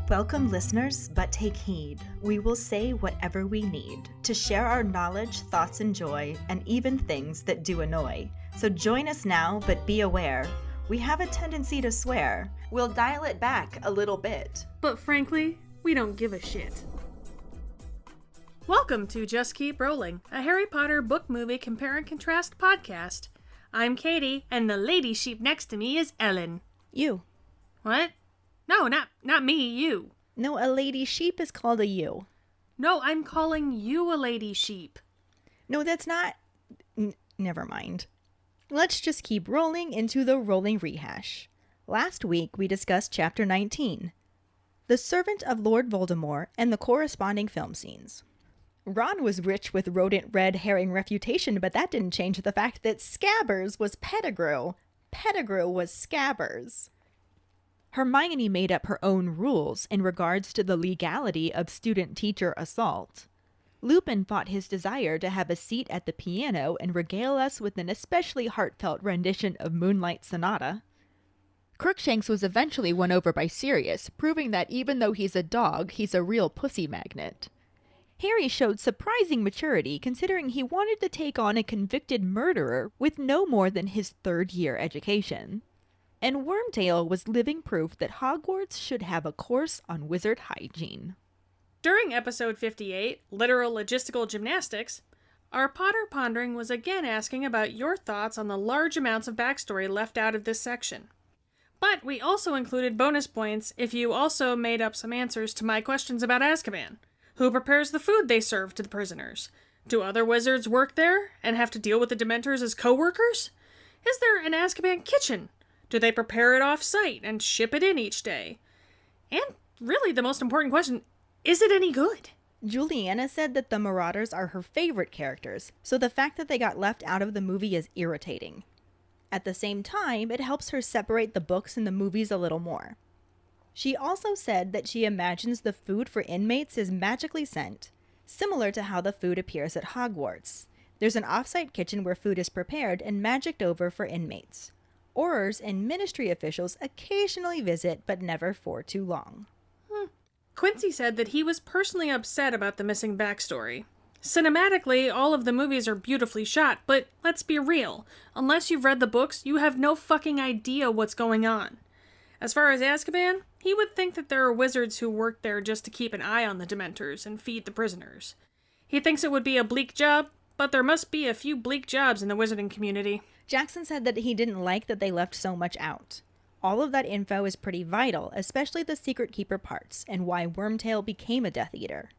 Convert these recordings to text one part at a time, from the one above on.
Welcome, listeners, but take heed. We will say whatever we need to share our knowledge, thoughts, and joy, and even things that do annoy. So join us now, but be aware. We have a tendency to swear. We'll dial it back a little bit. But frankly, we don't give a shit. Welcome to Just Keep Rolling, a Harry Potter book movie compare and contrast podcast. I'm Keighty, and the lady sheep next to me is Ellen. You. What? No, not me, you. No, a lady sheep is called a you. No, I'm calling you a lady sheep. No, that's not... Never mind. Let's just keep rolling into the rolling rehash. Last week, we discussed Chapter 19, The Servant of Lord Voldemort, and the corresponding film scenes. Ron was rich with rodent red herring refutation, but that didn't change the fact that Scabbers was Pettigrew. Pettigrew was Scabbers. Hermione made up her own rules in regards to the legality of student-teacher assault. Lupin fought his desire to have a seat at the piano and regale us with an especially heartfelt rendition of Moonlight Sonata. Crookshanks was eventually won over by Sirius, proving that even though he's a dog, he's a real pussy magnet. Harry showed surprising maturity considering he wanted to take on a convicted murderer with no more than his third-year education. And Wormtail was living proof that Hogwarts should have a course on wizard hygiene. During episode 58, Literal Logistical Gymnastics, our Potter Pondering was again asking about your thoughts on the large amounts of backstory left out of this section. But we also included bonus points if you also made up some answers to my questions about Azkaban. Who prepares the food they serve to the prisoners? Do other wizards work there and have to deal with the Dementors as co-workers? Is there an Azkaban kitchen? Do they prepare it off-site and ship it in each day? And really the most important question, is it any good? Juliana said that the Marauders are her favorite characters, so the fact that they got left out of the movie is irritating. At the same time, it helps her separate the books and the movies a little more. She also said that she imagines the food for inmates is magically sent, similar to how the food appears at Hogwarts. There's an off-site kitchen where food is prepared and magicked over for inmates. Aurors and ministry officials occasionally visit, but never for too long. Quincy said that he was personally upset about the missing backstory. Cinematically, all of the movies are beautifully shot, but let's be real. Unless you've read the books, you have no fucking idea what's going on. As far as Azkaban, he would think that there are wizards who work there just to keep an eye on the Dementors and feed the prisoners. He thinks it would be a bleak job, but there must be a few bleak jobs in the wizarding community. Jackson said that he didn't like that they left so much out. All of that info is pretty vital, especially the Secret Keeper parts, and why Wormtail became a Death Eater.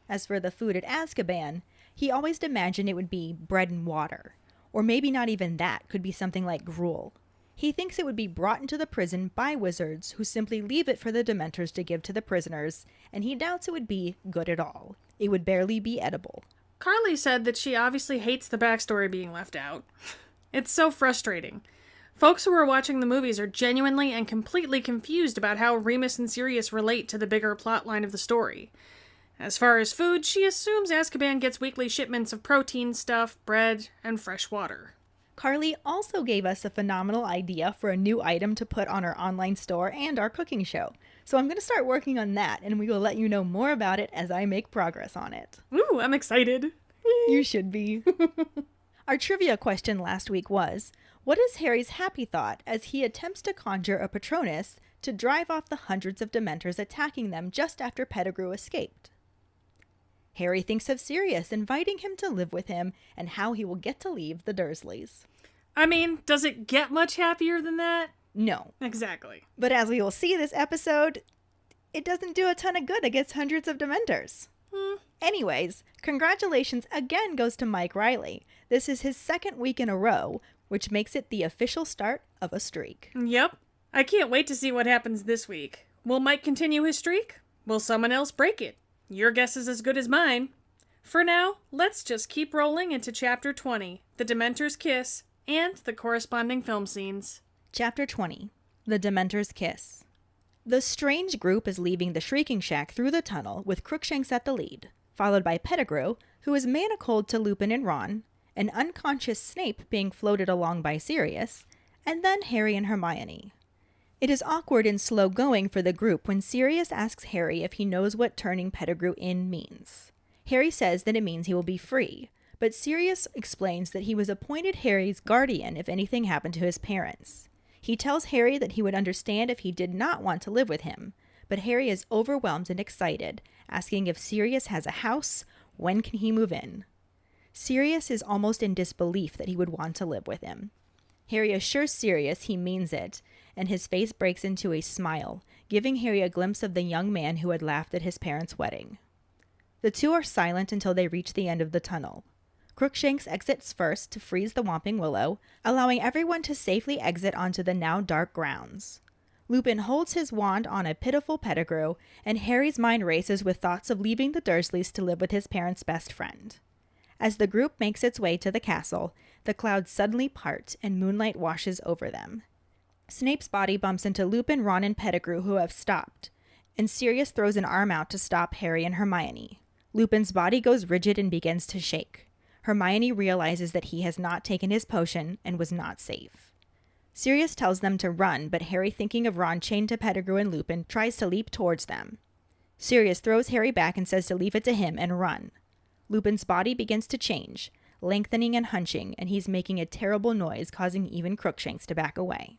As for the food at Azkaban, he always imagined it would be bread and water. Or maybe not even that, could be something like gruel. He thinks it would be brought into the prison by wizards who simply leave it for the Dementors to give to the prisoners, and he doubts it would be good at all. It would barely be edible. Carly said that she obviously hates the backstory being left out. It's so frustrating. Folks who are watching the movies are genuinely and completely confused about how Remus and Sirius relate to the bigger plotline of the story. As far as food, she assumes Azkaban gets weekly shipments of protein stuff, bread, and fresh water. Carly also gave us a phenomenal idea for a new item to put on our online store and our cooking show. So I'm going to start working on that, and we will let you know more about it as I make progress on it. Ooh, I'm excited. You should be. Our trivia question last week was, what is Harry's happy thought as he attempts to conjure a Patronus to drive off the hundreds of Dementors attacking them just after Pettigrew escaped? Harry thinks of Sirius inviting him to live with him and how he will get to leave the Dursleys. I mean, does it get much happier than that? No. Exactly. But as we will see this episode, it doesn't do a ton of good against hundreds of Dementors. Anyways, congratulations again goes to Mike Riley. This is his second week in a row, which makes it the official start of a streak. Yep. I can't wait to see what happens this week. Will Mike continue his streak? Will someone else break it? Your guess is as good as mine. For now, let's just keep rolling into Chapter 20, The Dementor's Kiss, and the corresponding film scenes. Chapter 20, The Dementor's Kiss. The strange group is leaving the Shrieking Shack through the tunnel with Crookshanks at the lead, followed by Pettigrew, who is manacled to Lupin and Ron, an unconscious Snape being floated along by Sirius, and then Harry and Hermione. It is awkward and slow going for the group when Sirius asks Harry if he knows what turning Pettigrew in means. Harry says that it means he will be free, but Sirius explains that he was appointed Harry's guardian if anything happened to his parents. He tells Harry that he would understand if he did not want to live with him, but Harry is overwhelmed and excited, asking if Sirius has a house, when can he move in? Sirius is almost in disbelief that he would want to live with him. Harry assures Sirius he means it, and his face breaks into a smile, giving Harry a glimpse of the young man who had laughed at his parents' wedding. The two are silent until they reach the end of the tunnel. Crookshanks exits first to freeze the Whomping Willow, allowing everyone to safely exit onto the now dark grounds. Lupin holds his wand on a pitiful Pettigrew, and Harry's mind races with thoughts of leaving the Dursleys to live with his parents' best friend. As the group makes its way to the castle, the clouds suddenly part and moonlight washes over them. Snape's body bumps into Lupin, Ron, and Pettigrew, who have stopped, and Sirius throws an arm out to stop Harry and Hermione. Lupin's body goes rigid and begins to shake. Hermione realizes that he has not taken his potion and was not safe. Sirius tells them to run, but Harry, thinking of Ron chained to Pettigrew and Lupin, tries to leap towards them. Sirius throws Harry back and says to leave it to him and run. Lupin's body begins to change, lengthening and hunching, and he's making a terrible noise, causing even Crookshanks to back away.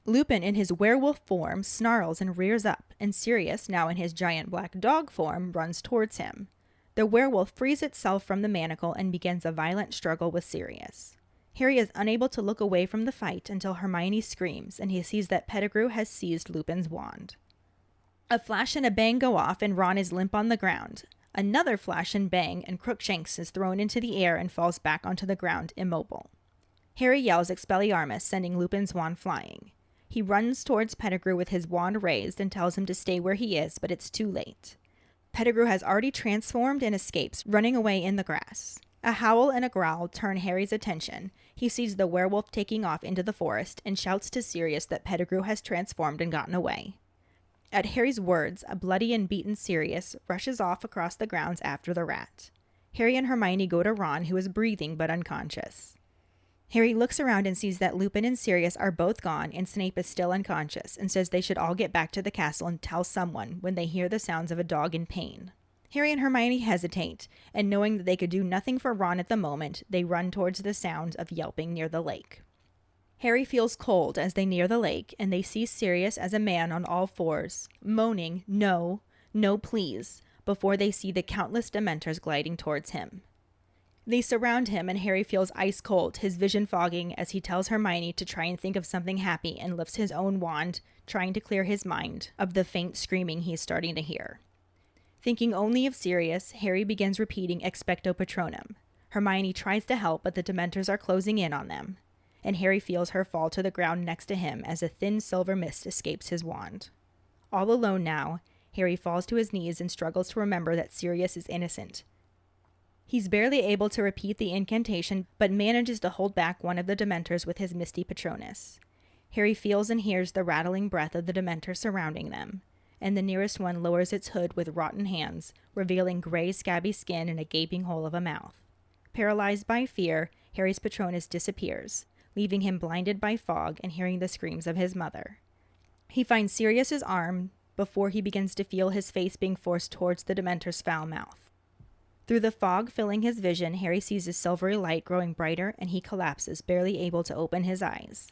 Lupin, in his werewolf form, snarls and rears up, and Sirius, now in his giant black dog form, runs towards him. The werewolf frees itself from the manacle and begins a violent struggle with Sirius. Harry is unable to look away from the fight until Hermione screams, and he sees that Pettigrew has seized Lupin's wand. A flash and a bang go off, and Ron is limp on the ground. Another flash and bang, and Crookshanks is thrown into the air and falls back onto the ground, immobile. Harry yells Expelliarmus, sending Lupin's wand flying. He runs towards Pettigrew with his wand raised and tells him to stay where he is, but it's too late. Pettigrew has already transformed and escapes, running away in the grass. A howl and a growl turn Harry's attention. He sees the werewolf taking off into the forest and shouts to Sirius that Pettigrew has transformed and gotten away. At Harry's words, a bloody and beaten Sirius rushes off across the grounds after the rat. Harry and Hermione go to Ron, who is breathing but unconscious. Harry looks around and sees that Lupin and Sirius are both gone and Snape is still unconscious, and says they should all get back to the castle and tell someone when they hear the sounds of a dog in pain. Harry and Hermione hesitate, and knowing that they could do nothing for Ron at the moment, they run towards the sounds of yelping near the lake. Harry feels cold as they near the lake, and they see Sirius as a man on all fours, moaning, "No, no, please," before they see the countless Dementors gliding towards him. They surround him, and Harry feels ice cold, his vision fogging as he tells Hermione to try and think of something happy and lifts his own wand, trying to clear his mind of the faint screaming he's starting to hear. Thinking only of Sirius, Harry begins repeating Expecto Patronum. Hermione tries to help, but the Dementors are closing in on them, and Harry feels her fall to the ground next to him as a thin silver mist escapes his wand. All alone now, Harry falls to his knees and struggles to remember that Sirius is innocent. He's barely able to repeat the incantation, but manages to hold back one of the Dementors with his misty Patronus. Harry feels and hears the rattling breath of the Dementor surrounding them, and the nearest one lowers its hood with rotten hands, revealing gray, scabby skin and a gaping hole of a mouth. Paralyzed by fear, Harry's Patronus disappears, leaving him blinded by fog and hearing the screams of his mother. He finds Sirius's arm before he begins to feel his face being forced towards the Dementor's foul mouth. Through the fog filling his vision, Harry sees a silvery light growing brighter, and he collapses, barely able to open his eyes.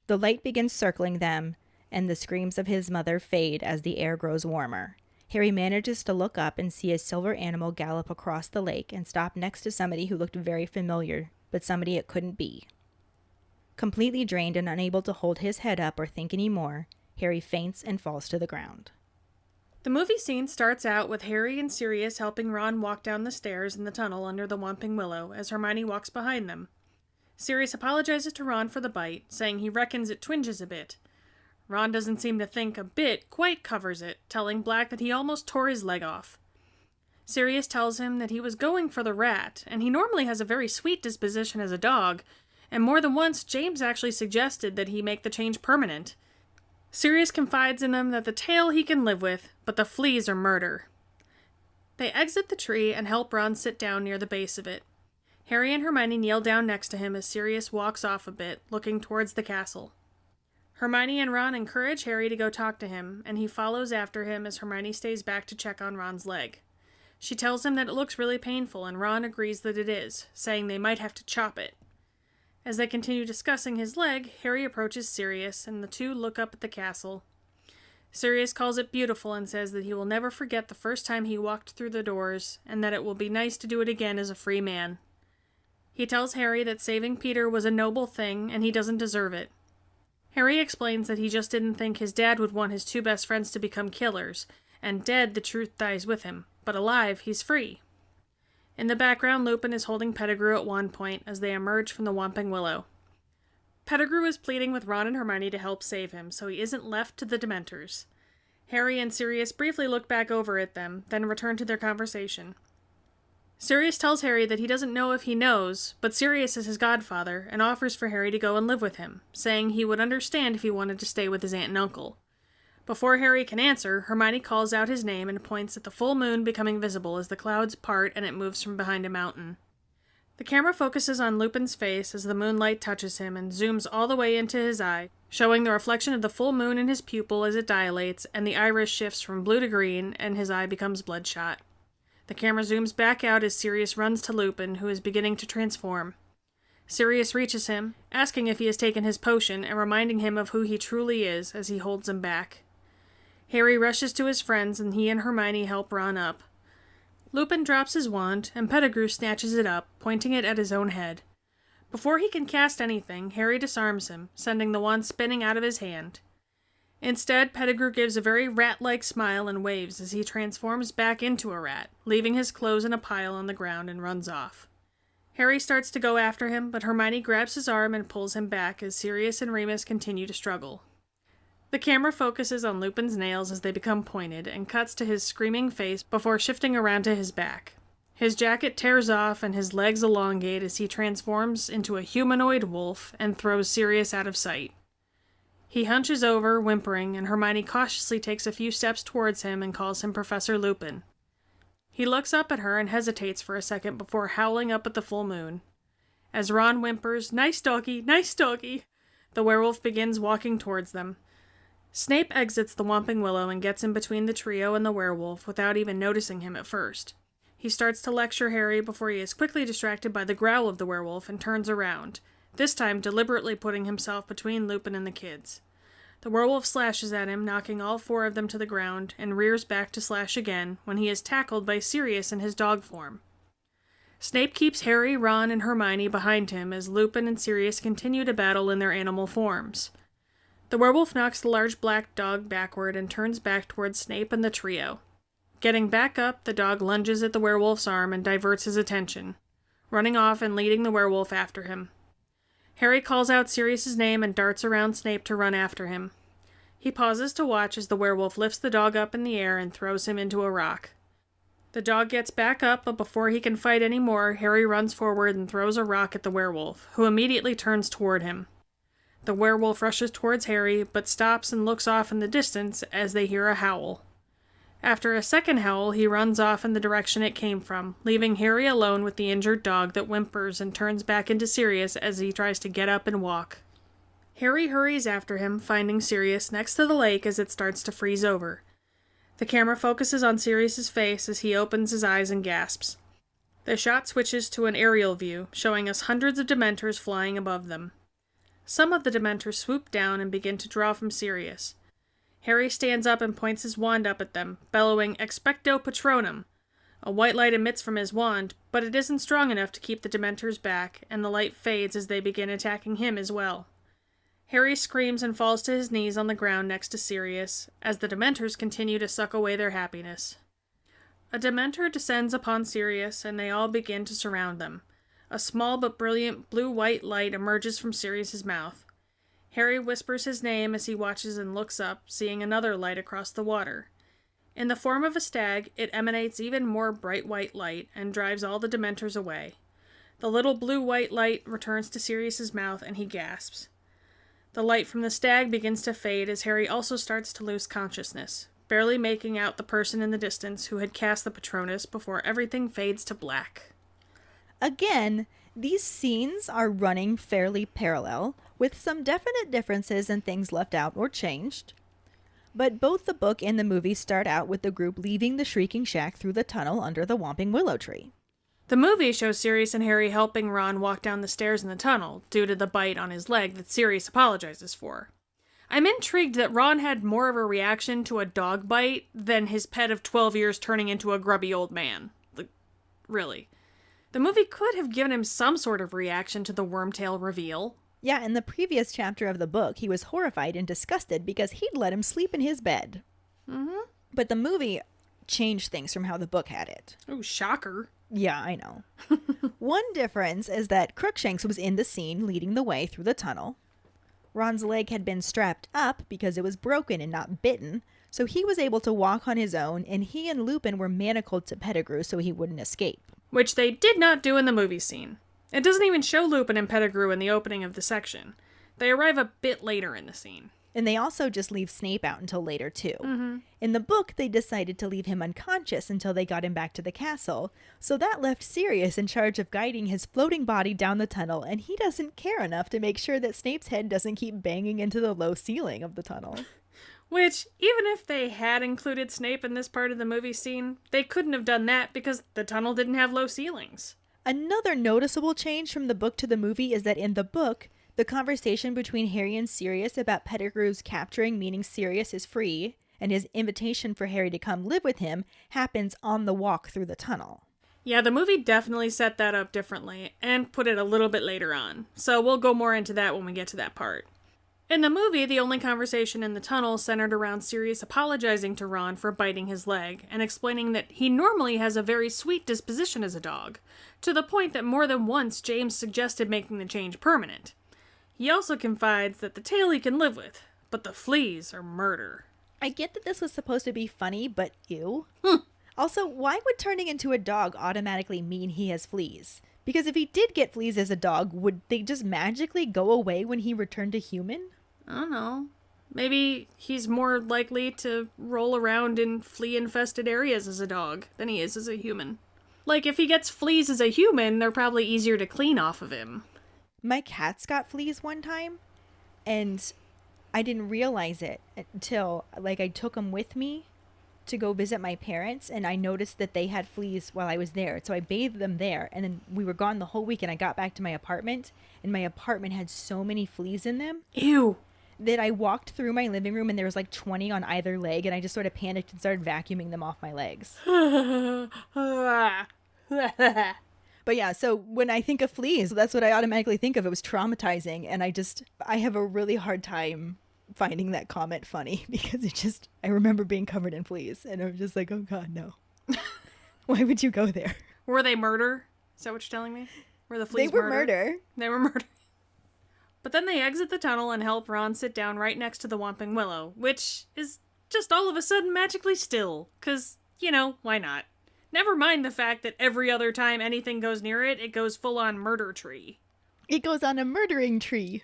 The light begins circling them, and the screams of his mother fade as the air grows warmer. Harry manages to look up and see a silver animal gallop across the lake and stop next to somebody who looked very familiar, but somebody it couldn't be. Completely drained and unable to hold his head up or think any more, Harry faints and falls to the ground. The movie scene starts out with Harry and Sirius helping Ron walk down the stairs in the tunnel under the Whomping Willow as Hermione walks behind them. Sirius apologizes to Ron for the bite, saying he reckons it twinges a bit. Ron doesn't seem to think a bit quite covers it, telling Black that he almost tore his leg off. Sirius tells him that he was going for the rat, and he normally has a very sweet disposition as a dog, and more than once James actually suggested that he make the change permanent. Sirius confides in them that the tail he can live with, but the fleas are murder. They exit the tree and help Ron sit down near the base of it. Harry and Hermione kneel down next to him as Sirius walks off a bit, looking towards the castle. Hermione and Ron encourage Harry to go talk to him, and he follows after him as Hermione stays back to check on Ron's leg. She tells him that it looks really painful, and Ron agrees that it is, saying they might have to chop it. As they continue discussing his leg, Harry approaches Sirius, and the two look up at the castle. Sirius calls it beautiful and says that he will never forget the first time he walked through the doors, and that it will be nice to do it again as a free man. He tells Harry that saving Peter was a noble thing, and he doesn't deserve it. Harry explains that he just didn't think his dad would want his two best friends to become killers, and dead, the truth dies with him, but alive, he's free. In the background, Lupin is holding Pettigrew at one point as they emerge from the Whomping Willow. Pettigrew is pleading with Ron and Hermione to help save him, so he isn't left to the Dementors. Harry and Sirius briefly look back over at them, then return to their conversation. Sirius tells Harry that he doesn't know if he knows, but Sirius is his godfather, and offers for Harry to go and live with him, saying he would understand if he wanted to stay with his aunt and uncle. Before Harry can answer, Hermione calls out his name and points at the full moon becoming visible as the clouds part and it moves from behind a mountain. The camera focuses on Lupin's face as the moonlight touches him and zooms all the way into his eye, showing the reflection of the full moon in his pupil as it dilates, and the iris shifts from blue to green, and his eye becomes bloodshot. The camera zooms back out as Sirius runs to Lupin, who is beginning to transform. Sirius reaches him, asking if he has taken his potion, and reminding him of who he truly is as he holds him back. Harry rushes to his friends, and he and Hermione help Ron up. Lupin drops his wand, and Pettigrew snatches it up, pointing it at his own head. Before he can cast anything, Harry disarms him, sending the wand spinning out of his hand. Instead, Pettigrew gives a very rat-like smile and waves as he transforms back into a rat, leaving his clothes in a pile on the ground and runs off. Harry starts to go after him, but Hermione grabs his arm and pulls him back as Sirius and Remus continue to struggle. The camera focuses on Lupin's nails as they become pointed, and cuts to his screaming face before shifting around to his back. His jacket tears off and his legs elongate as he transforms into a humanoid wolf and throws Sirius out of sight. He hunches over, whimpering, and Hermione cautiously takes a few steps towards him and calls him Professor Lupin. He looks up at her and hesitates for a second before howling up at the full moon. As Ron whimpers, "Nice doggy, nice doggy," the werewolf begins walking towards them. Snape exits the Whomping Willow and gets in between the trio and the werewolf without even noticing him at first. He starts to lecture Harry before he is quickly distracted by the growl of the werewolf and turns around, this time deliberately putting himself between Lupin and the kids. The werewolf slashes at him, knocking all four of them to the ground, and rears back to slash again when he is tackled by Sirius in his dog form. Snape keeps Harry, Ron, and Hermione behind him as Lupin and Sirius continue to battle in their animal forms. The werewolf knocks the large black dog backward and turns back towards Snape and the trio. Getting back up, the dog lunges at the werewolf's arm and diverts his attention, running off and leading the werewolf after him. Harry calls out Sirius's name and darts around Snape to run after him. He pauses to watch as the werewolf lifts the dog up in the air and throws him into a rock. The dog gets back up, but before he can fight any more, Harry runs forward and throws a rock at the werewolf, who immediately turns toward him. The werewolf rushes towards Harry, but stops and looks off in the distance as they hear a howl. After a second howl, he runs off in the direction it came from, leaving Harry alone with the injured dog that whimpers and turns back into Sirius as he tries to get up and walk. Harry hurries after him, finding Sirius next to the lake as it starts to freeze over. The camera focuses on Sirius's face as he opens his eyes and gasps. The shot switches to an aerial view, showing us hundreds of Dementors flying above them. Some of the Dementors swoop down and begin to draw from Sirius. Harry stands up and points his wand up at them, bellowing "Expecto Patronum!" A white light emits from his wand, but it isn't strong enough to keep the Dementors back, and the light fades as they begin attacking him as well. Harry screams and falls to his knees on the ground next to Sirius, as the Dementors continue to suck away their happiness. A Dementor descends upon Sirius, and they all begin to surround them. A small but brilliant blue-white light emerges from Sirius's mouth. Harry whispers his name as he watches and looks up, seeing another light across the water. In the form of a stag, it emanates even more bright white light and drives all the Dementors away. The little blue-white light returns to Sirius's mouth and he gasps. The light from the stag begins to fade as Harry also starts to lose consciousness, barely making out the person in the distance who had cast the Patronus before everything fades to black. Again, these scenes are running fairly parallel, with some definite differences and things left out or changed. But both the book and the movie start out with the group leaving the Shrieking Shack through the tunnel under the Whomping Willow Tree. The movie shows Sirius and Harry helping Ron walk down the stairs in the tunnel due to the bite on his leg that Sirius apologizes for. I'm intrigued that Ron had more of a reaction to a dog bite than his pet of 12 years turning into a grubby old man. Like, really. The movie could have given him some sort of reaction to the wormtail reveal. Yeah, in the previous chapter of the book, he was horrified and disgusted because he'd let him sleep in his bed. Mm-hmm. But the movie changed things from how the book had it. Oh, shocker. Yeah, I know. One difference is that Crookshanks was in the scene leading the way through the tunnel. Ron's leg had been strapped up because it was broken and not bitten, so he was able to walk on his own, and he and Lupin were manacled to Pettigrew so he wouldn't escape. Which they did not do in the movie scene. It doesn't even show Lupin and Pettigrew in the opening of the section. They arrive a bit later in the scene. And they also just leave Snape out until later, too. Mm-hmm. In the book, they decided to leave him unconscious until they got him back to the castle, so that left Sirius in charge of guiding his floating body down the tunnel, and he doesn't care enough to make sure that Snape's head doesn't keep banging into the low ceiling of the tunnel. Which, even if they had included Snape in this part of the movie scene, they couldn't have done that because the tunnel didn't have low ceilings. Another noticeable change from the book to the movie is that in the book, the conversation between Harry and Sirius about Pettigrew's capturing, meaning Sirius is free, and his invitation for Harry to come live with him happens on the walk through the tunnel. Yeah, the movie definitely set that up differently, and put it a little bit later on, so we'll go more into that when we get to that part. In the movie, the only conversation in the tunnel centered around Sirius apologizing to Ron for biting his leg, and explaining that he normally has a very sweet disposition as a dog, to the point that more than once James suggested making the change permanent. He also confides that the tail he can live with, but the fleas are murder. I get that this was supposed to be funny, but ew. Also, why would turning into a dog automatically mean he has fleas? Because if he did get fleas as a dog, would they just magically go away when he returned to human? I don't know. Maybe he's more likely to roll around in flea-infested areas as a dog than he is as a human. Like, if he gets fleas as a human, they're probably easier to clean off of him. My cats got fleas one time, and I didn't realize it until, I took them with me to go visit my parents, and I noticed that they had fleas while I was there. So I bathed them there, and then we were gone the whole week, and I got back to my apartment, and my apartment had so many fleas in them. Ew. That I walked through my living room, and there was 20 on either leg, and I just sort of panicked and started vacuuming them off my legs. But yeah, so when I think of fleas, that's what I automatically think of. It was traumatizing, and I have a really hard time finding that comment funny because I remember being covered in fleas, and I'm just like, oh god, no. Why would you go there? Were they murder? Is that what you're telling me? Were the fleas They were murder. They were murder. But then they exit the tunnel and help Ron sit down right next to the Whomping Willow, which is just all of a sudden magically still, 'cause, why not? Never mind the fact that every other time anything goes near it, it goes full-on murder tree. It goes on a murdering tree.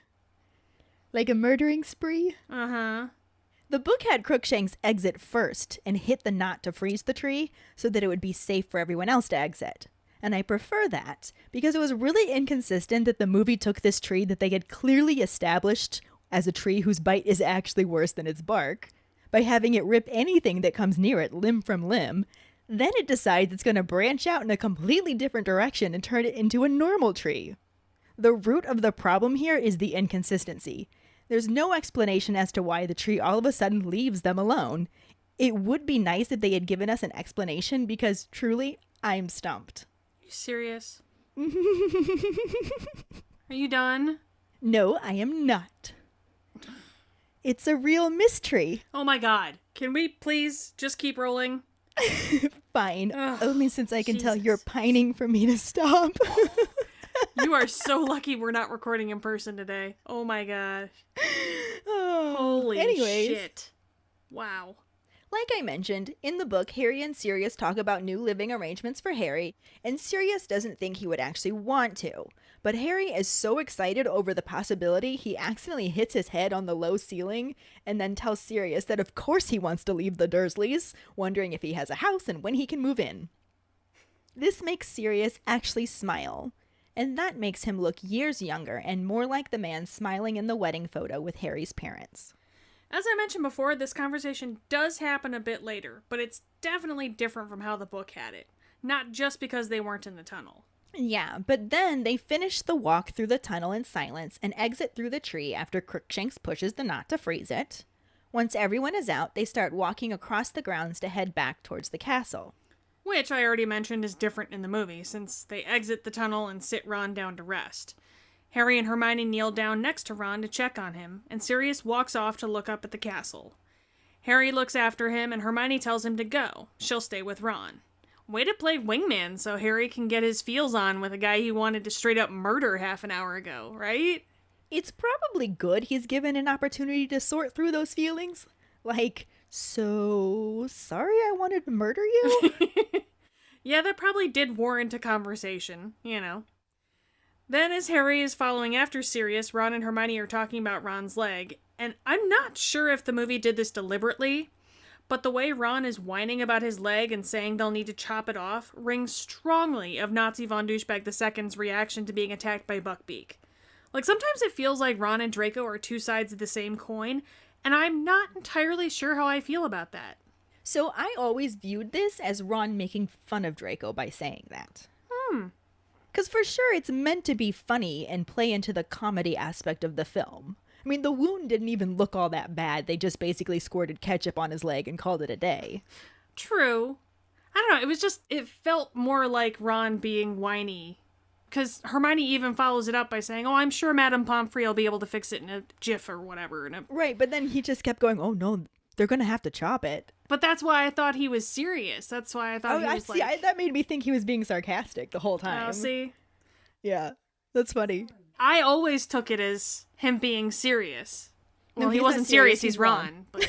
Like a murdering spree? Uh-huh. The book had Crookshanks exit first and hit the knot to freeze the tree so that it would be safe for everyone else to exit. And I prefer that because it was really inconsistent that the movie took this tree that they had clearly established as a tree whose bite is actually worse than its bark by having it rip anything that comes near it limb from limb. Then it decides it's going to branch out in a completely different direction and turn it into a normal tree. The root of the problem here is the inconsistency. There's no explanation as to why the tree all of a sudden leaves them alone. It would be nice if they had given us an explanation because, truly, I'm stumped. Are you serious? Are you done? No, I am not. It's a real mystery. Oh my god. Can we please just keep rolling? Fine. Ugh, only since I can tell Jesus. you're pining for me to stop. You are so lucky we're not recording in person today. Oh my gosh. Oh, Holy anyways, shit. Wow. Like I mentioned, in the book, Harry and Sirius talk about new living arrangements for Harry, and Sirius doesn't think he would actually want to. But Harry is so excited over the possibility, he accidentally hits his head on the low ceiling, and then tells Sirius that of course he wants to leave the Dursleys, wondering if he has a house and when he can move in. This makes Sirius actually smile, and that makes him look years younger and more like the man smiling in the wedding photo with Harry's parents. As I mentioned before, this conversation does happen a bit later, but it's definitely different from how the book had it. Not just because they weren't in the tunnel. Yeah, but then they finish the walk through the tunnel in silence and exit through the tree after Crookshanks pushes the knot to freeze it. Once everyone is out, they start walking across the grounds to head back towards the castle. Which I already mentioned is different in the movie, since they exit the tunnel and sit Ron down to rest. Harry and Hermione kneel down next to Ron to check on him, and Sirius walks off to look up at the castle. Harry looks after him, and Hermione tells him to go. She'll stay with Ron. Way to play wingman so Harry can get his feels on with a guy he wanted to straight up murder half an hour ago, right? It's probably good he's given an opportunity to sort through those feelings. Like, so sorry I wanted to murder you? Yeah, that probably did warrant a conversation, you know. Then as Harry is following after Sirius, Ron and Hermione are talking about Ron's leg, and I'm not sure if the movie did this deliberately, but the way Ron is whining about his leg and saying they'll need to chop it off rings strongly of Nazi von Douchebag II's reaction to being attacked by Buckbeak. Like, sometimes it feels like Ron and Draco are two sides of the same coin, and I'm not entirely sure how I feel about that. So I always viewed this as Ron making fun of Draco by saying that. Because for sure it's meant to be funny and play into the comedy aspect of the film. I mean, the wound didn't even look all that bad. They just basically squirted ketchup on his leg and called it a day. True. I don't know, it felt more like Ron being whiny. Because Hermione even follows it up by saying, oh, I'm sure Madame Pomfrey will be able to fix it in a jiff or whatever. Right, but then he just kept going, oh no, they're going to have to chop it. But that's why I thought he was serious. That's why I thought he was that made me think he was being sarcastic the whole time. Oh, see? Yeah, that's funny. I always took it as him being serious. Well, No, he he's wasn't not serious, serious, he's he's Ron. But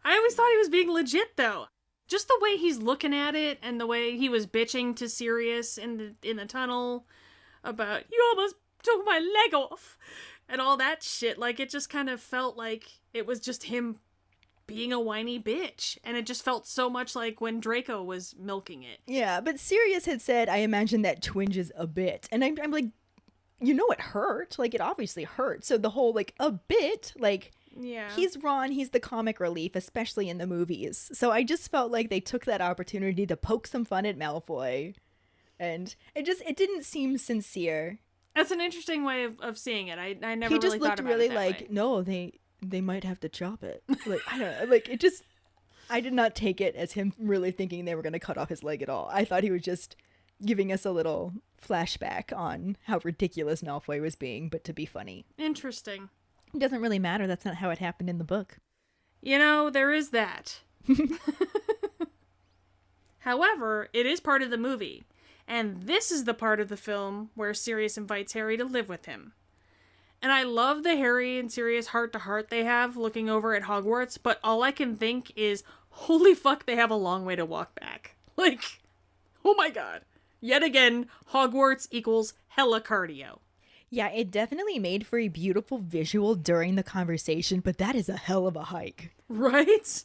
I always thought he was being legit, though. Just the way he's looking at it and the way he was bitching to Sirius in the tunnel about, you almost took my leg off, and all that shit. Like, it just kind of felt like it was just him being a whiny bitch. And it just felt so much like when Draco was milking it. Yeah, but Sirius had said, I imagine that twinges a bit. And I'm like, you know it hurt. Like, it obviously hurt. So the whole, like, a bit, like, Yeah. he's Ron, he's the comic relief, especially in the movies. So I just felt like they took that opportunity to poke some fun at Malfoy. And it didn't seem sincere. That's an interesting way of seeing it. I never He just really looked thought about really it that like, way. no, they might have to chop it. Like, I don't know. Like, I did not take it as him really thinking they were going to cut off his leg at all. I thought he was just giving us a little flashback on how ridiculous Malfoy was being, but to be funny. Interesting. It doesn't really matter. That's not how it happened in the book. You know, there is that. However, it is part of the movie, and this is the part of the film where Sirius invites Harry to live with him. And I love the Harry and Sirius heart-to-heart they have looking over at Hogwarts, but all I can think is, holy fuck, they have a long way to walk back. Like, oh my god. Yet again, Hogwarts equals hella cardio. Yeah, it definitely made for a beautiful visual during the conversation, but that is a hell of a hike. Right?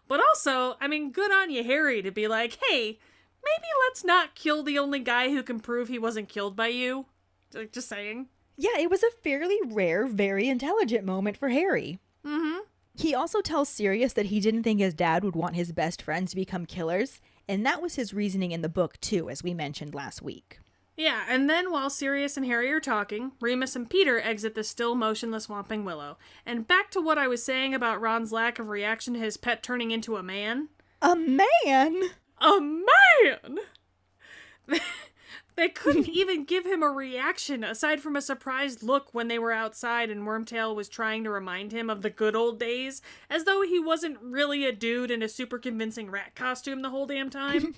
But also, I mean, good on you, Harry, to be like, hey, maybe let's not kill the only guy who can prove he wasn't killed by you. Like, just saying. Yeah, it was a fairly rare, very intelligent moment for Harry. Mm-hmm. He also tells Sirius that he didn't think his dad would want his best friends to become killers, and that was his reasoning in the book too, as we mentioned last week. Yeah, and then while Sirius and Harry are talking, Remus and Peter exit the still motionless Whomping Willow. And back to what I was saying about Ron's lack of reaction to his pet turning into a man. A man? A man?! They couldn't even give him a reaction aside from a surprised look when they were outside and Wormtail was trying to remind him of the good old days, as though he wasn't really a dude in a super convincing rat costume the whole damn time.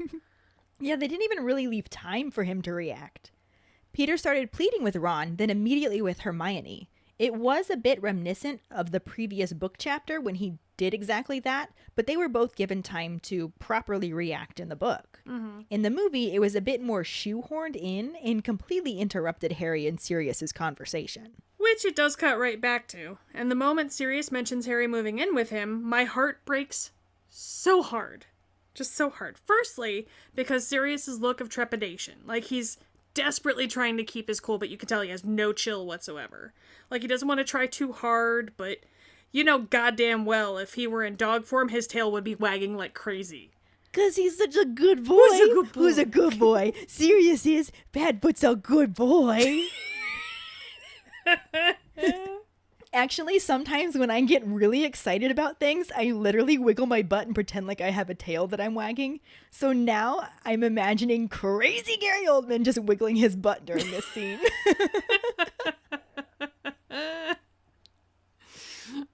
Yeah, they didn't even really leave time for him to react. Peter started pleading with Ron, then immediately with Hermione. It was a bit reminiscent of the previous book chapter when he did exactly that, but they were both given time to properly react in the book. Mm-hmm. In the movie, it was a bit more shoehorned in and completely interrupted Harry and Sirius's conversation. Which it does cut right back to. And the moment Sirius mentions Harry moving in with him, my heart breaks so hard. Just so hard. Firstly, because Sirius's look of trepidation. Like, he's desperately trying to keep his cool, but you can tell he has no chill whatsoever. Like, he doesn't want to try too hard, but you know goddamn well if he were in dog form, his tail would be wagging like crazy. 'Cause he's such a good boy. Who's a good boy? Who's a good boy? Sirius is. Badfoot's a good boy. Actually, sometimes when I get really excited about things, I literally wiggle my butt and pretend like I have a tail that I'm wagging. So now I'm imagining crazy Gary Oldman just wiggling his butt during this scene.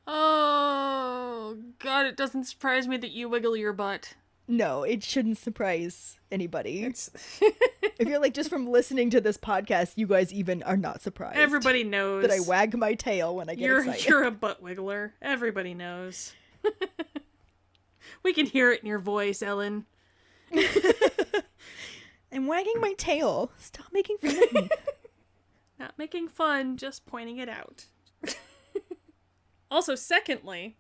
Oh, God, it doesn't surprise me that you wiggle your butt. No, it shouldn't surprise anybody. I feel like just from listening to this podcast, you guys even are not surprised. Everybody knows that I wag my tail when I get excited. You're a butt wiggler. Everybody knows. We can hear it in your voice, Ellen. I'm wagging my tail. Stop making fun of me. Not making fun, just pointing it out. Also, secondly,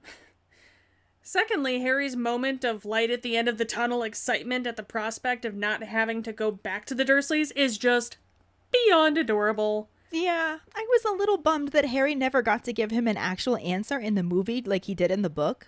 Harry's moment of light at the end of the tunnel excitement at the prospect of not having to go back to the Dursleys is just beyond adorable. Yeah, I was a little bummed that Harry never got to give him an actual answer in the movie like he did in the book.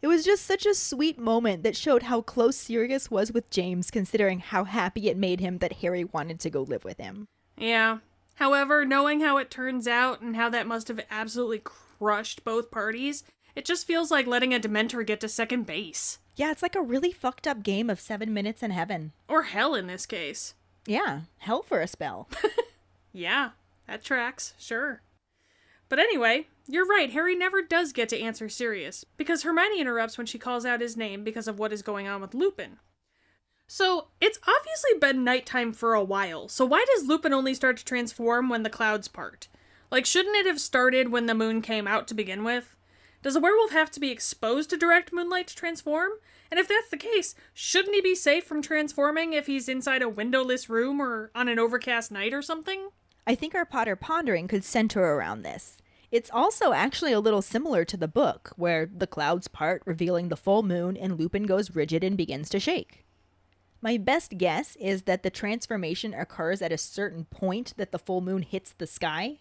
It was just such a sweet moment that showed how close Sirius was with James, considering how happy it made him that Harry wanted to go live with him. Yeah. However, knowing how it turns out and how that must have absolutely crushed both parties, it just feels like letting a Dementor get to second base. Yeah, it's like a really fucked up game of 7 minutes in heaven. Or hell in this case. Yeah, hell for a spell. Yeah, that tracks, sure. But anyway, you're right, Harry never does get to answer Sirius, because Hermione interrupts when she calls out his name because of what is going on with Lupin. So, it's obviously been nighttime for a while, so why does Lupin only start to transform when the clouds part? Like, shouldn't it have started when the moon came out to begin with? Does a werewolf have to be exposed to direct moonlight to transform? And if that's the case, shouldn't he be safe from transforming if he's inside a windowless room or on an overcast night or something? I think our Potter pondering could center around this. It's also actually a little similar to the book, where the clouds part, revealing the full moon, and Lupin goes rigid and begins to shake. My best guess is that the transformation occurs at a certain point that the full moon hits the sky.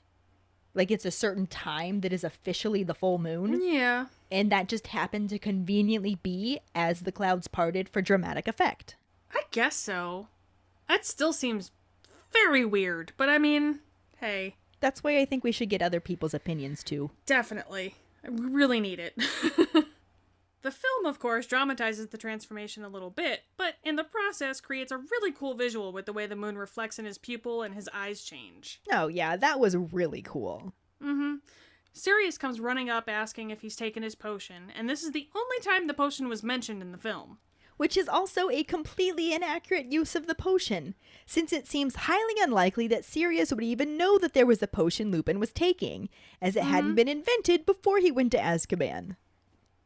Like it's a certain time that is officially the full moon. Yeah. And that just happened to conveniently be as the clouds parted for dramatic effect. I guess so. That still seems very weird, but I mean, hey. That's why I think we should get other people's opinions too. Definitely. I really need it. The film, of course, dramatizes the transformation a little bit, but in the process creates a really cool visual with the way the moon reflects in his pupil and his eyes change. Oh yeah, that was really cool. Mm-hmm. Sirius comes running up asking if he's taken his potion, and this is the only time the potion was mentioned in the film. Which is also a completely inaccurate use of the potion, since it seems highly unlikely that Sirius would even know that there was a potion Lupin was taking, as it hadn't been invented before he went to Azkaban.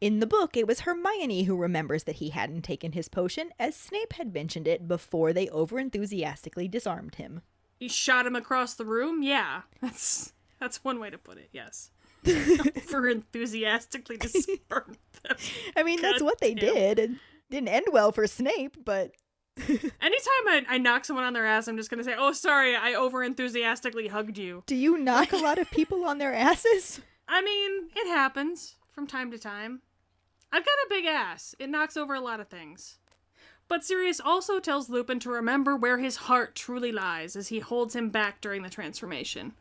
In the book, it was Hermione who remembers that he hadn't taken his potion, as Snape had mentioned it before they overenthusiastically disarmed him. He shot him across the room? Yeah. That's one way to put it, yes. Overenthusiastically disarmed them. I mean, that's what they did. It didn't end well for Snape, but... Anytime I knock someone on their ass, I'm just going to say, oh, sorry, I overenthusiastically hugged you. Do you knock a lot of people on their asses? I mean, it happens from time to time. I've got a big ass. It knocks over a lot of things. But Sirius also tells Lupin to remember where his heart truly lies as he holds him back during the transformation.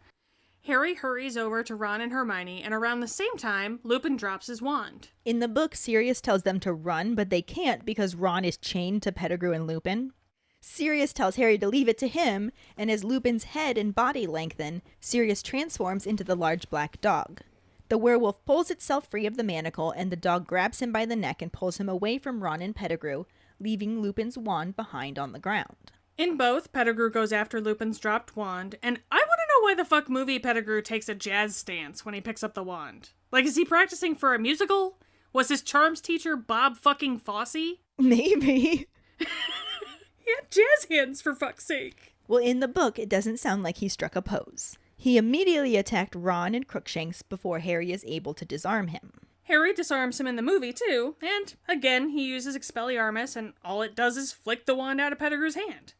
Harry hurries over to Ron and Hermione, and around the same time, Lupin drops his wand. In the book, Sirius tells them to run, but they can't because Ron is chained to Pettigrew and Lupin. Sirius tells Harry to leave it to him, and as Lupin's head and body lengthen, Sirius transforms into the large black dog. The werewolf pulls itself free of the manacle, and the dog grabs him by the neck and pulls him away from Ron and Pettigrew, leaving Lupin's wand behind on the ground. In both, Pettigrew goes after Lupin's dropped wand, and I want to know why the fuck movie Pettigrew takes a jazz stance when he picks up the wand. Like, is he practicing for a musical? Was his charms teacher Bob fucking Fosse? Maybe. He had jazz hands, for fuck's sake. Well, in the book, it doesn't sound like he struck a pose. He immediately attacked Ron and Crookshanks before Harry is able to disarm him. Harry disarms him in the movie, too, and, again, he uses Expelliarmus, and all it does is flick the wand out of Pettigrew's hand.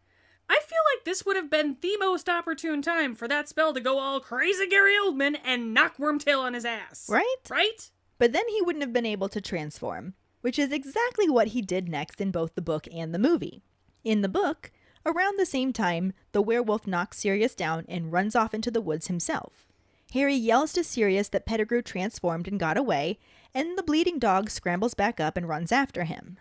I feel like this would have been the most opportune time for that spell to go all crazy Gary Oldman and knock Wormtail on his ass. Right? Right? But then he wouldn't have been able to transform, which is exactly what he did next in both the book and the movie. In the book, around the same time, the werewolf knocks Sirius down and runs off into the woods himself. Harry yells to Sirius that Pettigrew transformed and got away, and the bleeding dog scrambles back up and runs after him.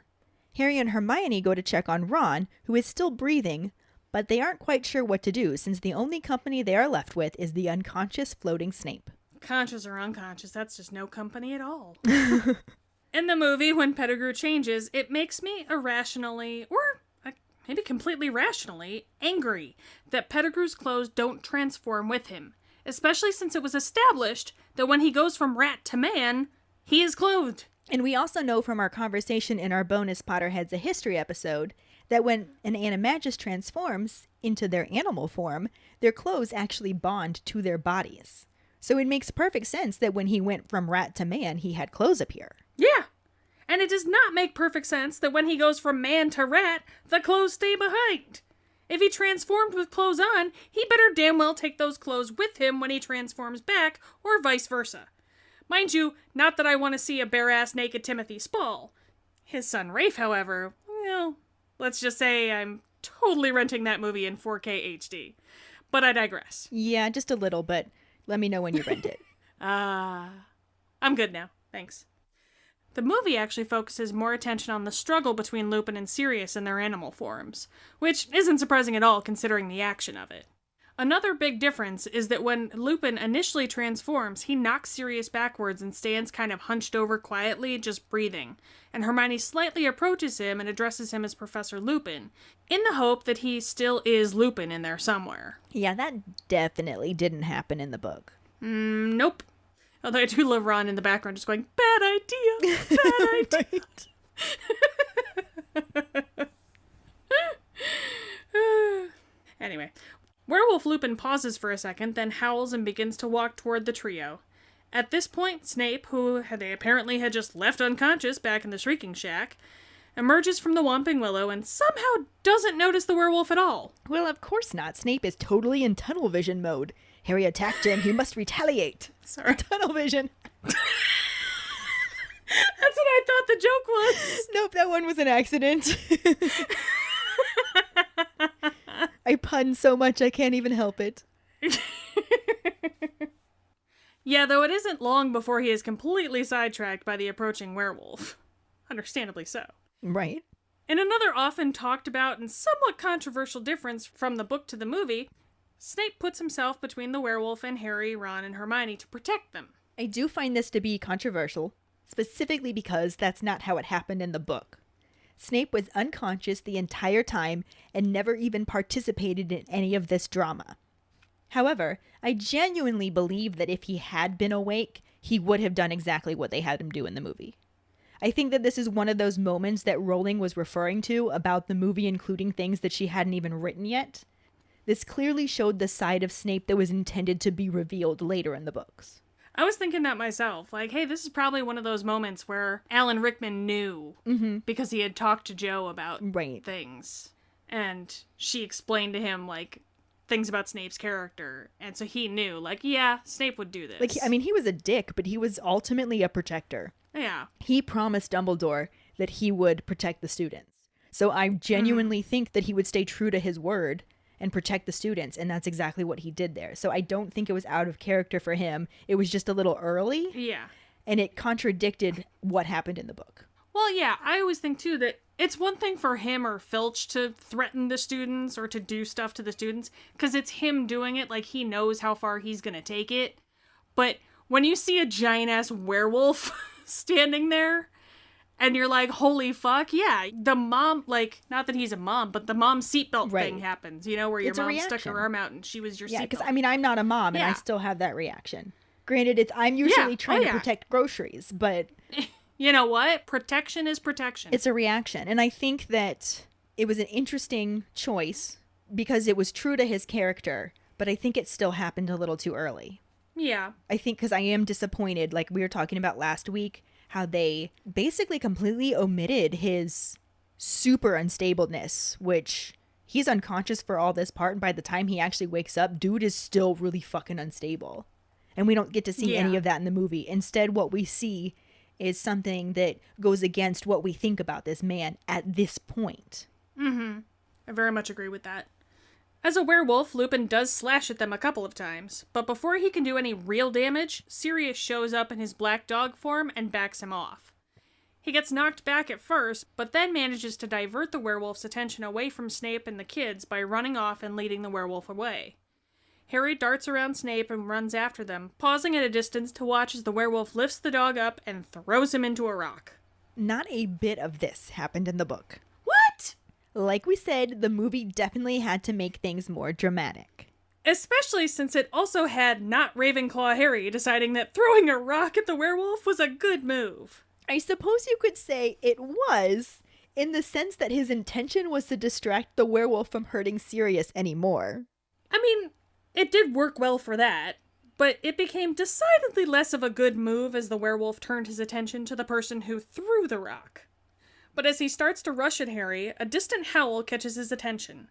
Harry and Hermione go to check on Ron, who is still breathing, but they aren't quite sure what to do since the only company they are left with is the unconscious floating Snape. Conscious or unconscious, that's just no company at all. In the movie, when Pettigrew changes, it makes me irrationally, or maybe completely rationally, angry that Pettigrew's clothes don't transform with him, especially since it was established that when he goes from rat to man, he is clothed. And we also know from our conversation in our bonus Potterheads a History episode that when an animagus transforms into their animal form, their clothes actually bond to their bodies. So it makes perfect sense that when he went from rat to man, he had clothes appear. Yeah. And it does not make perfect sense that when he goes from man to rat, the clothes stay behind. If he transformed with clothes on, he better damn well take those clothes with him when he transforms back, or vice versa. Mind you, not that I want to see a bare-ass naked Timothy Spall. His son Rafe, however, well, let's just say I'm totally renting that movie in 4K HD. But I digress. Yeah, just a little, but let me know when you rent it. I'm good now. Thanks. The movie actually focuses more attention on the struggle between Lupin and Sirius in their animal forms, which isn't surprising at all considering the action of it. Another big difference is that when Lupin initially transforms, he knocks Sirius backwards and stands kind of hunched over quietly, just breathing, and Hermione slightly approaches him and addresses him as Professor Lupin, in the hope that he still is Lupin in there somewhere. Yeah, that definitely didn't happen in the book. Nope. Although I do love Ron in the background just going, bad idea, bad idea. Anyway, Werewolf Lupin pauses for a second, then howls and begins to walk toward the trio. At this point, Snape, who they apparently had just left unconscious back in the Shrieking Shack, emerges from the Whomping Willow and somehow doesn't notice the werewolf at all. Well, of course not. Snape is totally in tunnel vision mode. Harry attacked him. He must retaliate. Sorry. Tunnel vision. That's what I thought the joke was. Nope, that one was an accident. I pun so much I can't even help it. Yeah, though it isn't long before he is completely sidetracked by the approaching werewolf. Understandably so. Right. In another often talked about and somewhat controversial difference from the book to the movie, Snape puts himself between the werewolf and Harry, Ron, and Hermione to protect them. I do find this to be controversial, specifically because that's not how it happened in the book. Snape was unconscious the entire time and never even participated in any of this drama. However, I genuinely believe that if he had been awake, he would have done exactly what they had him do in the movie. I think that this is one of those moments that Rowling was referring to about the movie including things that she hadn't even written yet. This clearly showed the side of Snape that was intended to be revealed later in the books. I was thinking that myself. Like, hey, this is probably one of those moments where Alan Rickman knew because he had talked to Jo about things. And she explained to him, like, things about Snape's character. And so he knew, like, yeah, Snape would do this. Like, I mean, he was a dick, but he was ultimately a protector. Yeah. He promised Dumbledore that he would protect the students. So I genuinely think that he would stay true to his word and protect the students, and that's exactly what he did there. So I don't think it was out of character for him. It was just a little early. Yeah. And it contradicted what happened in the book. Well, yeah, I always think, too, that it's one thing for him or Filch to threaten the students or to do stuff to the students, because it's him doing it, like he knows how far he's going to take it. But when you see a giant-ass werewolf standing there, and you're like, holy fuck, yeah, the mom, like, not that he's a mom, but the mom seatbelt thing happens, you know, where your mom stuck her arm out and she was your seatbelt. Yeah, because, I mean, I'm not a mom, and I still have that reaction. Granted, I'm usually trying to protect groceries, but... You know what? Protection is protection. It's a reaction, and I think that it was an interesting choice because it was true to his character, but I think it still happened a little too early. Yeah. I think because I am disappointed, like we were talking about last week, how they basically completely omitted his super unstableness, which he's unconscious for all this part, and by the time he actually wakes up, dude is still really fucking unstable. And we don't get to see any of that in the movie. Instead, what we see is something that goes against what we think about this man at this point. Mm-hmm. I very much agree with that. As a werewolf, Lupin does slash at them a couple of times, but before he can do any real damage, Sirius shows up in his black dog form and backs him off. He gets knocked back at first, but then manages to divert the werewolf's attention away from Snape and the kids by running off and leading the werewolf away. Harry darts around Snape and runs after them, pausing at a distance to watch as the werewolf lifts the dog up and throws him into a rock. Not a bit of this happened in the book. What? Like we said, the movie definitely had to make things more dramatic. Especially since it also had not Ravenclaw Harry deciding that throwing a rock at the werewolf was a good move. I suppose you could say it was, in the sense that his intention was to distract the werewolf from hurting Sirius anymore. I mean, it did work well for that, but it became decidedly less of a good move as the werewolf turned his attention to the person who threw the rock. But as he starts to rush at Harry, a distant howl catches his attention.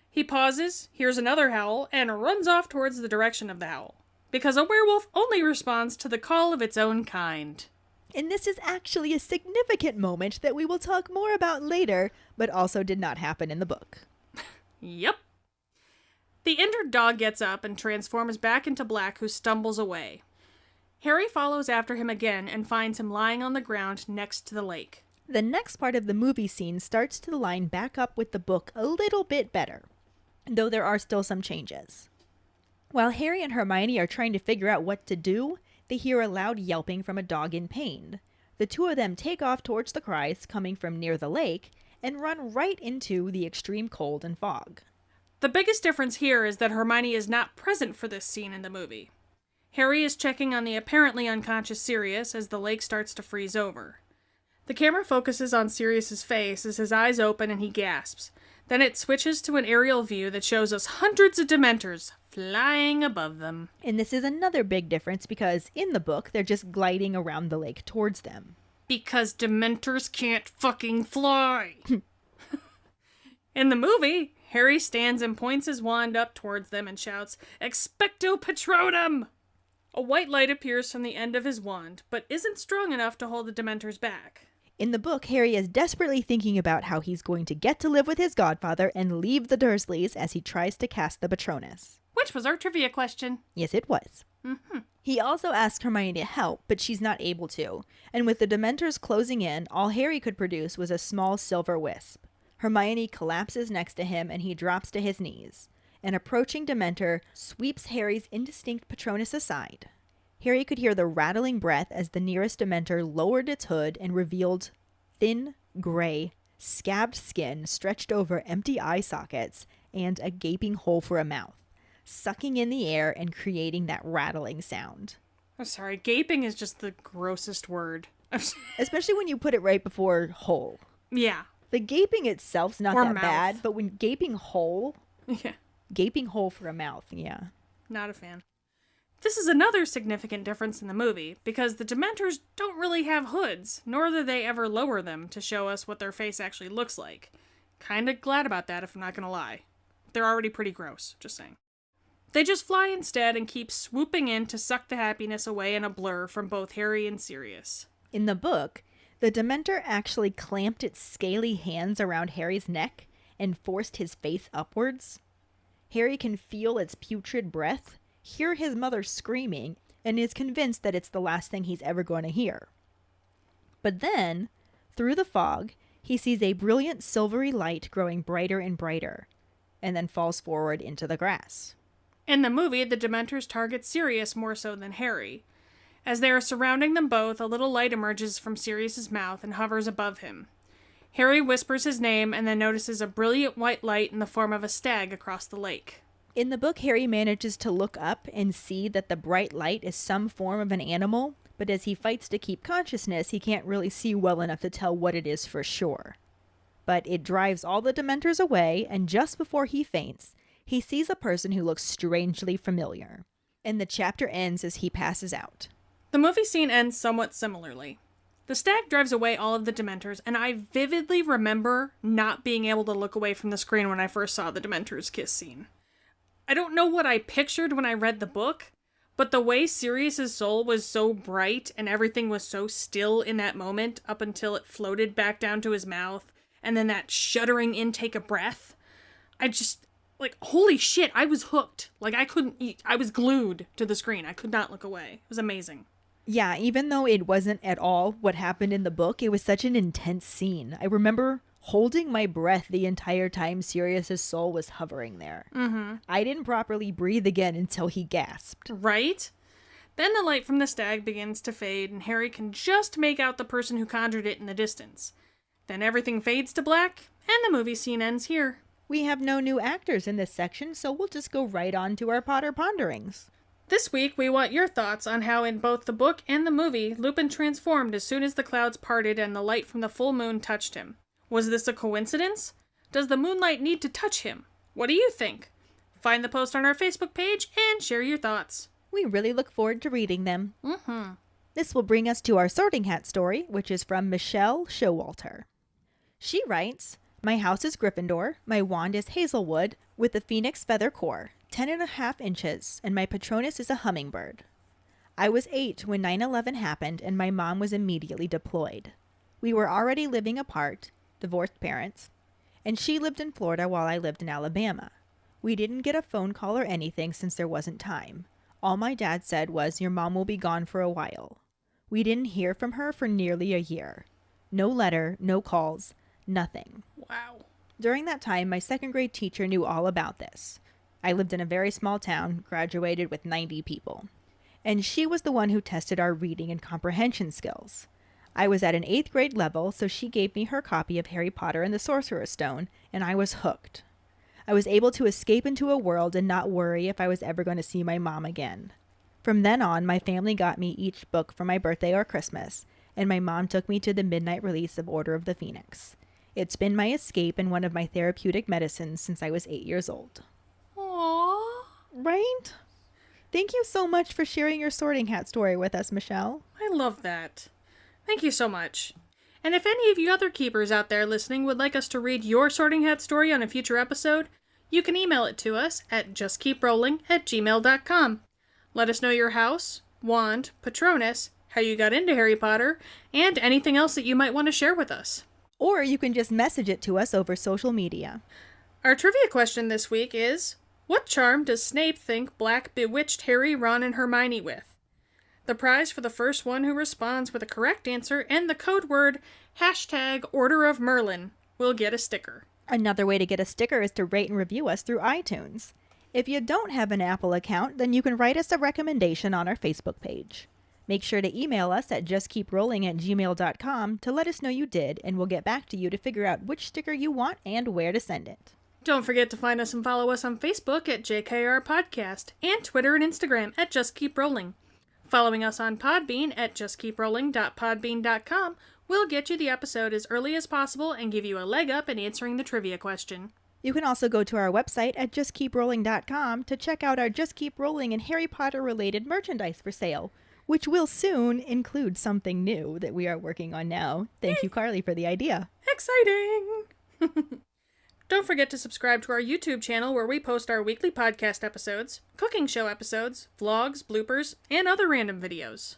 He pauses, hears another howl, and runs off towards the direction of the howl, because a werewolf only responds to the call of its own kind. And this is actually a significant moment that we will talk more about later, but also did not happen in the book. Yep. The injured dog gets up and transforms back into Black, who stumbles away. Harry follows after him again and finds him lying on the ground next to the lake. The next part of the movie scene starts to line back up with the book a little bit better, though there are still some changes. While Harry and Hermione are trying to figure out what to do, they hear a loud yelping from a dog in pain. The two of them take off towards the cries coming from near the lake and run right into the extreme cold and fog. The biggest difference here is that Hermione is not present for this scene in the movie. Harry is checking on the apparently unconscious Sirius as the lake starts to freeze over. The camera focuses on Sirius's face as his eyes open and he gasps. Then it switches to an aerial view that shows us hundreds of Dementors flying above them. And this is another big difference because in the book, they're just gliding around the lake towards them. Because Dementors can't fucking fly! In the movie, Harry stands and points his wand up towards them and shouts, "Expecto Patronum!" A white light appears from the end of his wand, but isn't strong enough to hold the Dementors back. In the book, Harry is desperately thinking about how he's going to get to live with his godfather and leave the Dursleys as he tries to cast the Patronus. Which was our trivia question. Yes, it was. Mm-hmm. He also asks Hermione to help, but she's not able to. And with the Dementors closing in, all Harry could produce was a small silver wisp. Hermione collapses next to him and he drops to his knees. An approaching Dementor sweeps Harry's indistinct Patronus aside. Harry could hear the rattling breath as the nearest Dementor lowered its hood and revealed thin, gray, scabbed skin stretched over empty eye sockets and a gaping hole for a mouth, sucking in the air and creating that rattling sound. I'm sorry, gaping is just the grossest word. Especially when you put it right before hole. Yeah. The gaping itself's not or that mouth. bad, but when gaping hole... Yeah. Gaping hole for a mouth, yeah. Not a fan. This is another significant difference in the movie, because the Dementors don't really have hoods, nor do they ever lower them to show us what their face actually looks like. Kinda glad about that, if I'm not gonna lie. They're already pretty gross, just saying. They just fly instead and keep swooping in to suck the happiness away in a blur from both Harry and Sirius. In the book, the Dementor actually clamped its scaly hands around Harry's neck and forced his face upwards. Harry can feel its putrid breath, hear his mother screaming, and is convinced that it's the last thing he's ever going to hear. But then, through the fog, he sees a brilliant silvery light growing brighter and brighter, and then falls forward into the grass. In the movie, the Dementors target Sirius more so than Harry. As they are surrounding them both, a little light emerges from Sirius's mouth and hovers above him. Harry whispers his name and then notices a brilliant white light in the form of a stag across the lake. In the book, Harry manages to look up and see that the bright light is some form of an animal, but as he fights to keep consciousness, he can't really see well enough to tell what it is for sure. But it drives all the Dementors away, and just before he faints, he sees a person who looks strangely familiar. And the chapter ends as he passes out. The movie scene ends somewhat similarly. The stag drives away all of the Dementors, and I vividly remember not being able to look away from the screen when I first saw the Dementors kiss scene. I don't know what I pictured when I read the book, but the way Sirius's soul was so bright and everything was so still in that moment up until it floated back down to his mouth, and then that shuddering intake of breath, I just, like, holy shit, I was hooked. Like, I couldn't eat. I was glued to the screen. I could not look away. It was amazing. Yeah, even though it wasn't at all what happened in the book, it was such an intense scene. I remember holding my breath the entire time Sirius's soul was hovering there. Mm-hmm. I didn't properly breathe again until he gasped. Right? Then the light from the stag begins to fade, and Harry can just make out the person who conjured it in the distance. Then everything fades to black, and the movie scene ends here. We have no new actors in this section, so we'll just go right on to our Potter Ponderings. This week, we want your thoughts on how in both the book and the movie, Lupin transformed as soon as the clouds parted and the light from the full moon touched him. Was this a coincidence? Does the moonlight need to touch him? What do you think? Find the post on our Facebook page and share your thoughts. We really look forward to reading them. Mm-hmm. This will bring us to our Sorting Hat story, which is from Michelle Showalter. She writes, "My house is Gryffindor, my wand is Hazelwood with a phoenix feather core, 10.5 inches, and my Patronus is a hummingbird. I was 8 when 9/11 happened and my mom was immediately deployed. We were already living apart, divorced parents, and she lived in Florida while I lived in Alabama. We didn't get a phone call or anything since there wasn't time. All my dad said was, 'Your mom will be gone for a while.' We didn't hear from her for nearly a year. No letter, no calls, nothing. Wow. During that time, my second grade teacher knew all about this. I lived in a very small town, graduated with 90 people. And she was the one who tested our reading and comprehension skills. I was at an 8th grade level, so she gave me her copy of Harry Potter and the Sorcerer's Stone, and I was hooked. I was able to escape into a world and not worry if I was ever going to see my mom again. From then on, my family got me each book for my birthday or Christmas, and my mom took me to the midnight release of Order of the Phoenix. It's been my escape and one of my therapeutic medicines since I was 8 years old." Aww. Right? Thank you so much for sharing your Sorting Hat story with us, Michelle. I love that. Thank you so much. And if any of you other keepers out there listening would like us to read your Sorting Hat story on a future episode, you can email it to us at justkeeprolling@gmail.com. Let us know your house, wand, Patronus, how you got into Harry Potter, and anything else that you might want to share with us. Or you can just message it to us over social media. Our trivia question this week is, what charm does Snape think Black bewitched Harry, Ron, and Hermione with? The prize for the first one who responds with a correct answer and the code word #OrderOfMerlin will get a sticker. Another way to get a sticker is to rate and review us through iTunes. If you don't have an Apple account, then you can write us a recommendation on our Facebook page. Make sure to email us at justkeeprolling@gmail.com to let us know you did, and we'll get back to you to figure out which sticker you want and where to send it. Don't forget to find us and follow us on Facebook at JKR Podcast and Twitter and Instagram at Just Keep Rolling. Following us on Podbean at justkeeprolling.podbean.com will get you the episode as early as possible and give you a leg up in answering the trivia question. You can also go to our website at justkeeprolling.com to check out our Just Keep Rolling and Harry Potter related merchandise for sale, which will soon include something new that we are working on now. Thank you, Carly, for the idea. Exciting! Don't forget to subscribe to our YouTube channel where we post our weekly podcast episodes, cooking show episodes, vlogs, bloopers, and other random videos.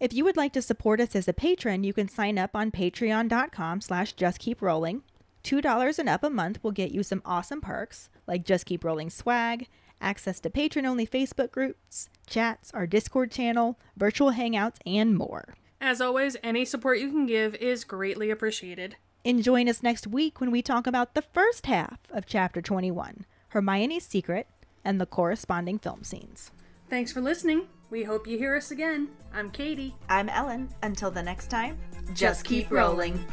If you would like to support us as a patron, you can sign up on patreon.com/justkeeprolling. $2 and up a month will get you some awesome perks, like Just Keep Rolling swag, access to patron-only Facebook groups, chats, our Discord channel, virtual hangouts, and more. As always, any support you can give is greatly appreciated. And join us next week when we talk about the first half of Chapter 21, Hermione's Secret, and the corresponding film scenes. Thanks for listening. We hope you hear us again. I'm Keighty. I'm Ellen. Until the next time, just keep rolling.